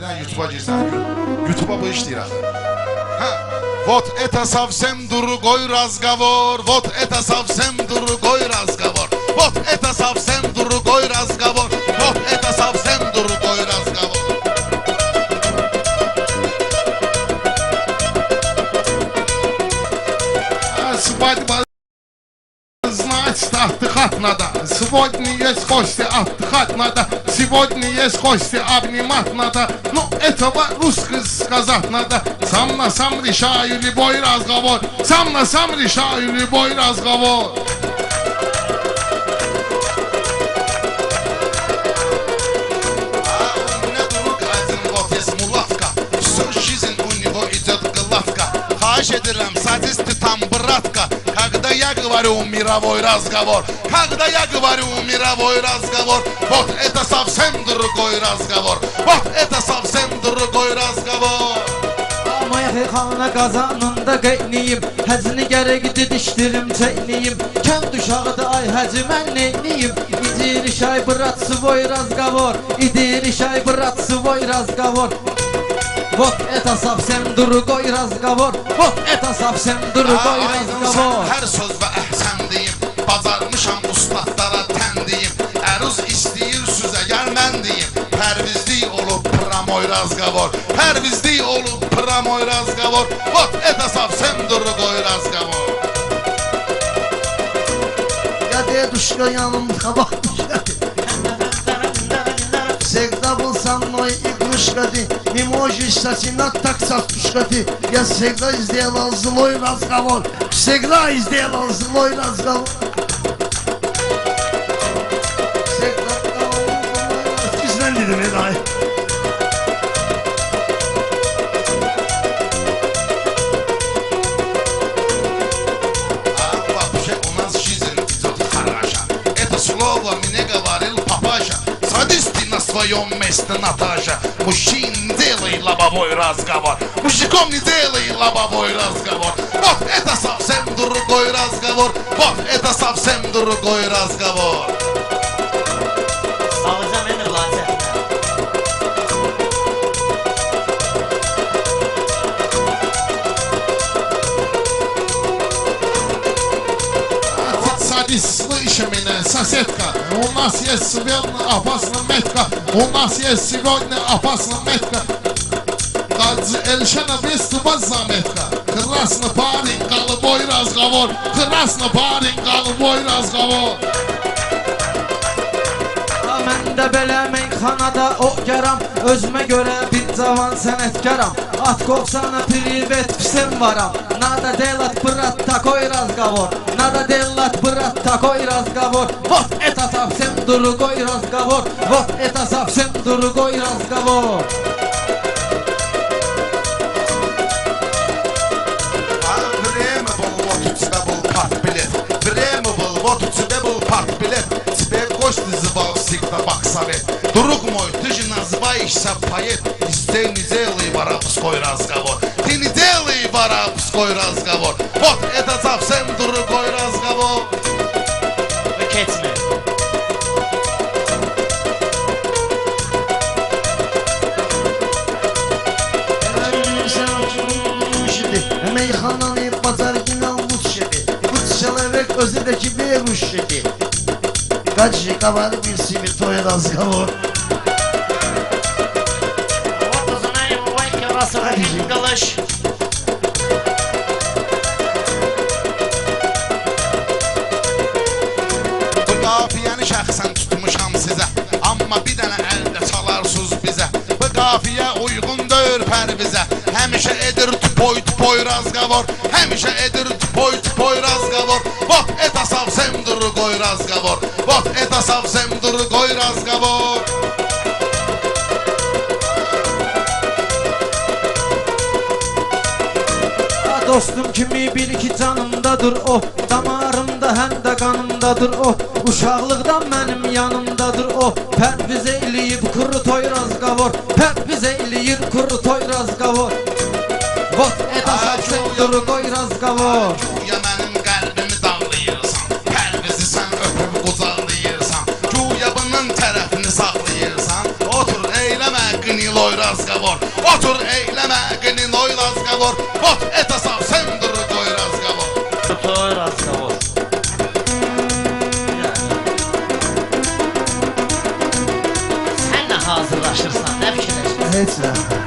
Birdən YouTube'a girsən, YouTube'a bu iş deyir axı. Вот это совсем другой разговор, вот это совсем другой разговор, вот это совсем другой разговор, вот это совсем другой разговор. Свадьба отдыхать надо. Сегодня есть гости, отдыхать надо. Сегодня есть гости, обнимать надо. Ну, этого русский сказать надо. Сам на сам решаю любой разговор. Сам на сам решаю любой разговор. У меня друг один, вот есть мулатка. Всю жизнь у него идет гладко. Хаш эдирам, садисты там, братка. Когда я говорю мировой разговор, когда я говорю мировой разговор, вот это совсем другой разговор, вот это совсем другой разговор. Meyxana qazanında qeyniyim, həcini gərək didişdirim çəyniyim. Kənd uşağıdır ay həcı mən neyniyim? İdiri şay brat svой разговор, идири шай брат свой разговор. Вот это совсем другой разговор, вот это совсem другой разговor. Hər söz və əhsən deyim, bacarmışam ustadlara tən deyim. Əruz istəyir süzə gəl mən deyim. Pərvizlik olub pramoy razgovor, pərvizlik olub pramoy razgovor. Вот это совсем другой разговор. Ya deduşka yanımda bak Всегда был со мной игрушка ты, не можешь сосинать так сосушка ты. Я всегда сделал злой разговор, всегда сделал злой разговор. Всегда Bizden dedim Eday. Вообще у нас жизнь идет хороша. Это слово мне говорил папаша. Садись ты на своем месте, Наташа. Мужчин, не делай лобовой разговор. Мужиком не делай лобовой разговор. Вот это совсем другой разговор. Вот это совсем другой разговор. Alacağım Emir Laçə. Садись, слыши меня, соседка. У нас есть сегодня опасная метка. У нас есть сегодня опасная метка. Гаджи Эльшана без вас заметка. Красный парень, голубой разговор. Красный парень, голубой разговор. Mən də belə meyxanada oqyaram, özümə görə bir cavan sənətkaram. At qovsana privet psim varam. Nada делать, брат, такой разговор. Надо делать, брат, такой разговор. Вот это совсем другой разговор. Вот это совсем другой разговор. Время было, вот у тебя был партбилет. Время было, вот у тебя был партбилет. Тебе гость называл всегда баксовет. Друг мой, ты же называешься поэт. Ты не делай воровской разговор. Ты не делай воровской разговор. Вот это совсем другой разговор. Ve keçmir. Meyxananı bazar günü lучшими. Bu человек özündeki bir ruşşemi. Kaç kavar bir simit твой разговор. Вот узнаем вайки расовый галаш. Bu qafiyəni şəxsən tutmuşam sizə. Amma bir dənə əldə çalarsız bizə. Bu qafiyə uyğun deyir pərvizə. Həmişə edir tüpoy razgovor. Həmişə edir tüpoy razgovor. Вот это совсем другой разговор. Вот это совсем другой разговор. Dostum kimi bil ki canımdadır o, damarımda həm də qanımdadır o. Uşaqlıqdan mənim yanımdadır o. Pərviz eləyib kuru toy razgovor. Pərviz eləyir kuru toy razgovor. Вот это совсем другой разговор. Güya mənim qəlbimi dağlayırsan. Pərvizi sən öpüb qucaqlayırsan. Güya bunun tərəfini saxlayırsan. Otur eyləmə qiniloy razgovor. razqavor. Otur eyleme qinin oy razqavor. Ot et asaf sen dur koy razqavor. Toy razqavor. Sən nə hazırlaşırsan, nə fikirləşirsən? Heç nə.